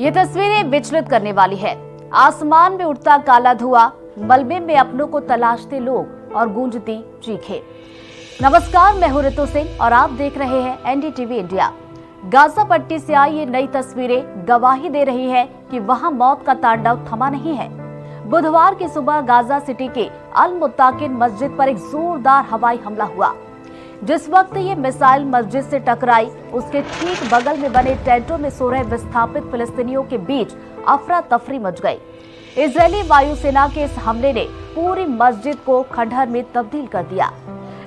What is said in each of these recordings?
ये तस्वीरें विचलित करने वाली है। आसमान में उठता काला धुआं, मलबे में अपनों को तलाशते लोग और गूंजती चीखें। नमस्कार, मैं हूं ऋतु सिंह और आप देख रहे हैं एनडीटीवी इंडिया। गाजा पट्टी से आई ये नई तस्वीरें गवाही दे रही है कि वहां मौत का तांडव थमा नहीं है। बुधवार की सुबह गाजा सिटी के अल मुत्ताकिन मस्जिद पर एक जोरदार हवाई हमला हुआ। जिस वक्त ये मिसाइल मस्जिद से टकराई, उसके ठीक बगल में बने टेंटों में सो रहे विस्थापित फिलिस्तीनियों के बीच अफरा तफरी मच गई। इजरायली वायुसेना के इस हमले ने पूरी मस्जिद को खंडहर में तब्दील कर दिया।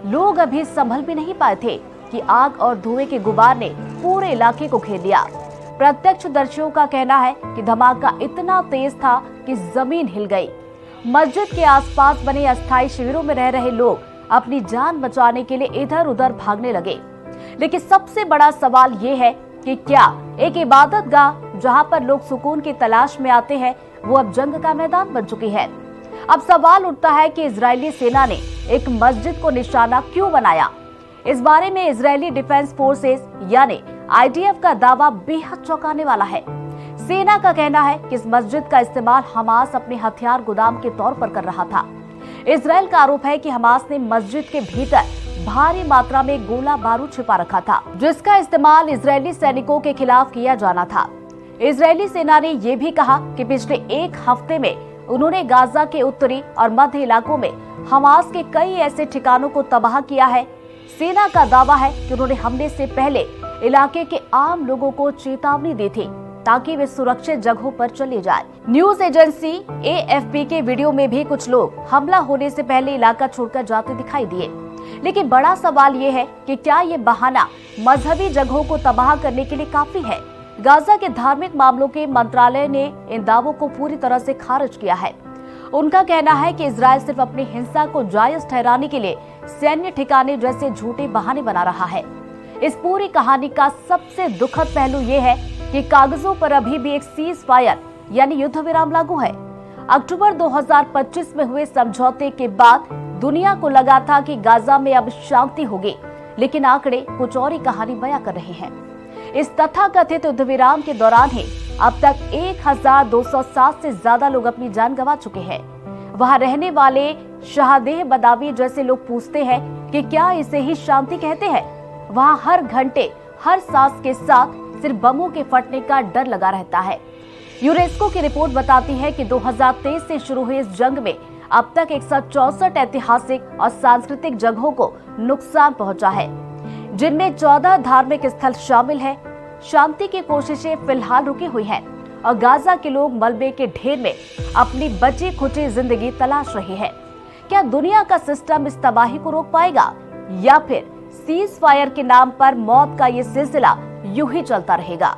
लोग अभी संभल भी नहीं पाए थे कि आग और धुएं के गुबार ने पूरे इलाके को घेर लिया। प्रत्यक्षदर्शियों का कहना है कि धमाका इतना तेज था कि जमीन हिल गई। मस्जिद के आसपास बने अस्थायी शिविरों में रह रहे लोग अपनी जान बचाने के लिए इधर उधर भागने लगे। लेकिन सबसे बड़ा सवाल ये है कि क्या एक इबादत गाह जहां पर लोग सुकून की तलाश में आते हैं, वो अब जंग का मैदान बन चुकी है। अब सवाल उठता है कि इजरायली सेना ने एक मस्जिद को निशाना क्यों बनाया। इस बारे में इजरायली डिफेंस फोर्सेस यानी IDF का दावा बेहद चौंकाने वाला है। सेना का कहना है कि इस मस्जिद का इस्तेमाल हमास अपने हथियार गोदाम के तौर पर कर रहा था। इजराइल का आरोप है कि हमास ने मस्जिद के भीतर भारी मात्रा में गोला बारूद छिपा रखा था, जिसका इस्तेमाल इजरायली सैनिकों के खिलाफ किया जाना था। इजरायली सेना ने यह भी कहा कि पिछले एक हफ्ते में उन्होंने गाजा के उत्तरी और मध्य इलाकों में हमास के कई ऐसे ठिकानों को तबाह किया है। सेना का दावा है कि उन्होंने हमले से पहले इलाके के आम लोगों को चेतावनी दी थी ताकि वे सुरक्षित जगहों पर चले जाएं। न्यूज एजेंसी AFP के वीडियो में भी कुछ लोग हमला होने से पहले इलाका छोड़कर जाते दिखाई दिए। लेकिन बड़ा सवाल ये है कि क्या ये बहाना मजहबी जगहों को तबाह करने के लिए काफी है। गाजा के धार्मिक मामलों के मंत्रालय ने इन दावों को पूरी तरह से खारिज किया है। उनका कहना है कि इजराइल सिर्फ अपनी हिंसा को जायज ठहराने के लिए सैन्य ठिकाने जैसे झूठे बहाने बना रहा है। इस पूरी कहानी का सबसे दुखद पहलू ये है कि कागजों पर अभी भी एक सीज फायर यानी युद्ध विराम लागू है। अक्टूबर 2025 में हुए समझौते के बाद दुनिया को लगा था कि गाजा में अब शांति होगी, लेकिन आंकड़े कुछ और ही कहानी बयां कर रहे हैं। इस तथाकथित युद्ध विराम के दौरान ही अब तक 1207 से ज्यादा लोग अपनी जान गंवा चुके हैं। वहां रहने वाले शाहदेह बदावी जैसे लोग पूछते हैं कि क्या इसे ही शांति कहते हैं। वहां हर घंटे हर सांस के साथ सिर्फ बमों के फटने का डर लगा रहता है। यूनेस्को की रिपोर्ट बताती है कि 2023 से शुरू हुई इस जंग में अब तक 164 ऐतिहासिक और सांस्कृतिक जगहों को नुकसान पहुंचा है, जिनमें 14 धार्मिक स्थल शामिल हैं। शांति की कोशिशें फिलहाल रुकी हुई हैं और गाजा के लोग मलबे के ढेर में अपनी बची खुची जिंदगी तलाश रहे हैं। क्या दुनिया का सिस्टम इस तबाही को रोक पाएगा या फिर सीज फायर के नाम पर मौत का ये सिलसिला यूं ही चलता रहेगा।